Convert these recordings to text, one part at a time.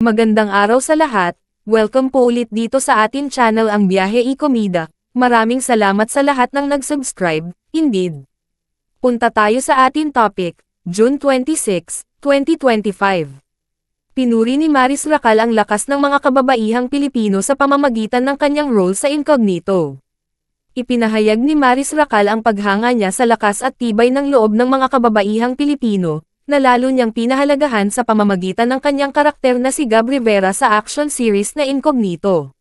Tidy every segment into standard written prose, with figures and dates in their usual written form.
Magandang araw sa lahat, welcome po ulit dito sa atin channel ang Biyahe y Komida. Maraming salamat sa lahat ng nag-subscribe, indeed. Punta tayo sa atin topic, June 26, 2025. Pinuri ni Maris Racal ang lakas ng mga kababaihang Pilipino sa pamamagitan ng kanyang role sa Incognito. Ipinahayag ni Maris Racal ang paghanga niya sa lakas at tibay ng loob ng mga kababaihang Pilipino, na lalo niyang pinahalagahan sa pamamagitan ng kanyang karakter na si Gab Rivera sa action series na Incognito.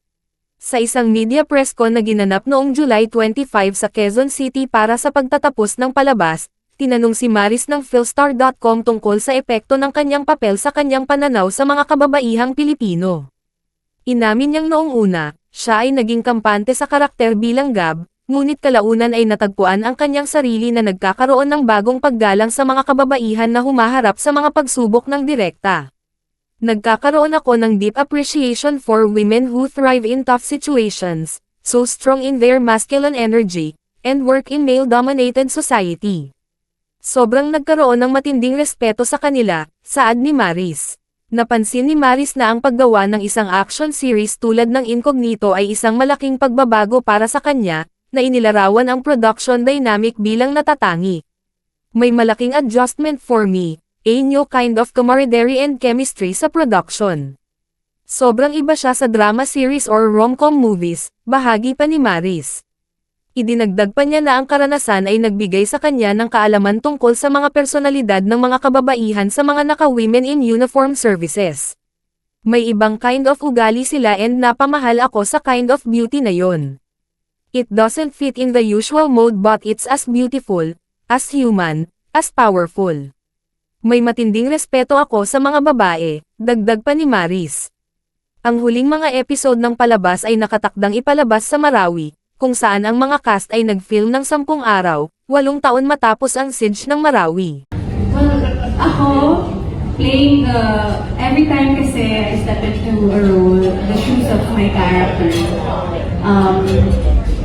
Sa isang media press con na ginanap noong July 25 sa Quezon City para sa pagtatapos ng palabas, tinanong si Maris ng Philstar.com tungkol sa epekto ng kanyang papel sa kanyang pananaw sa mga kababaihang Pilipino. Inamin niyang noong una, siya ay naging kampante sa karakter bilang Gab, ngunit kalaunan ay natagpuan ang kanyang sarili na nagkakaroon ng bagong paggalang sa mga kababaihan na humaharap sa mga pagsubok ng direkta. Nagkakaroon ako ng deep appreciation for women who thrive in tough situations, so strong in their masculine energy, and work in male-dominated society. Sobrang nagkaroon ng matinding respeto sa kanila, saad ni Maris. Napansin ni Maris na ang paggawa ng isang action series tulad ng Incognito ay isang malaking pagbabago para sa kanya, na inilarawan ang production dynamic bilang natatangi. May malaking adjustment for me, a new kind of camaraderie and chemistry sa production. Sobrang iba siya sa drama series or rom-com movies, bahagi pa ni Maris. Idinagdag pa niya na ang karanasan ay nagbigay sa kanya ng kaalaman tungkol sa mga personalidad ng mga kababaihan sa mga naka-women in uniform services. May ibang kind of ugali sila and napamahal ako sa kind of beauty na yon. It doesn't fit in the usual mode but it's as beautiful, as human, as powerful. May matinding respeto ako sa mga babae, dagdag pa ni Maris. Ang huling mga episode ng palabas ay nakatakdang ipalabas sa Marawi, kung saan ang mga cast ay nag-film ng 10 araw, 8 taon matapos ang siege ng Marawi. Well, ako, playing every time kasi I step into a role, the shoes of my character.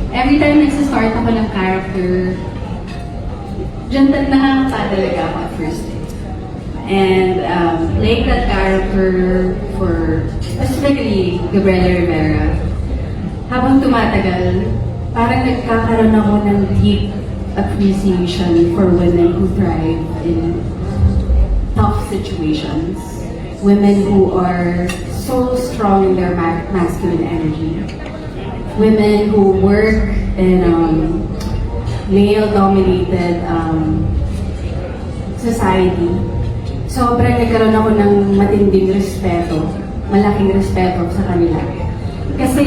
Every time nagsistart ako ng character, dyan nakakata talaga ako at first. And playing that character for, specifically, Gabriela Rivera, habang tumatagal, parang nagkakaroon ako ng deep appreciation for women who thrive in tough situations. Women who are so strong in their masculine energy. Women who work in male-dominated society. Sobrang nagkaroon ako ng matinding respeto, malaking respeto sa kanila. Kasi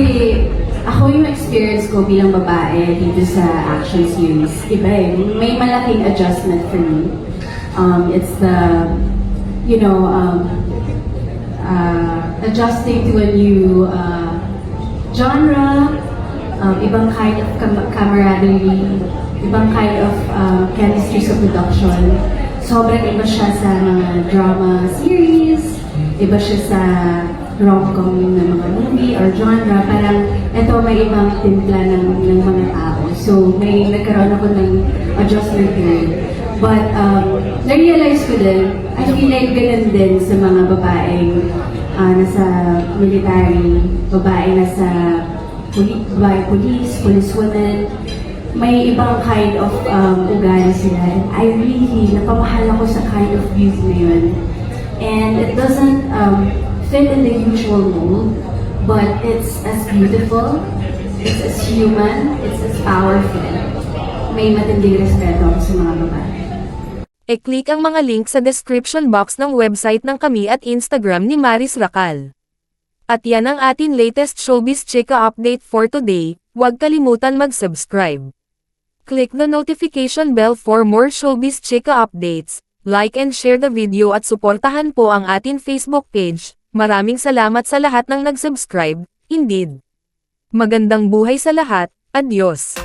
ako yung experience ko bilang babae dito sa action series, iba eh. May malaking adjustment for me. It's the, adjusting to a new genre, ibang kind of camaraderie, ibang kind of chemistry sa production. Sobrang iba siya sa mga drama series, iba siya sa rom-com na mga movie or genre. Parang ito may ibang timpla ng mga tao. So may nagkaroon ako ng adjustment period. But na-realize ko din, I feel like ganun din sa mga babaeng nasa military, babae nasa police women, may ibang kind of ugali sila. And I really, napamahal ako sa kind of beauty na yun. And it doesn't fit in the usual mold, but it's as beautiful, it's as human, it's as powerful. May matinding respeto ako sa mga babae. E-click ang mga link sa description box ng website ng kami at Instagram ni Maris Racal. At yan ang atin latest showbiz chika update for today, huwag kalimutan mag-subscribe. Click the notification bell for more showbiz chika updates, like and share the video at suportahan po ang atin Facebook page. Maraming salamat sa lahat ng nag-subscribe, indeed. Magandang buhay sa lahat, adios!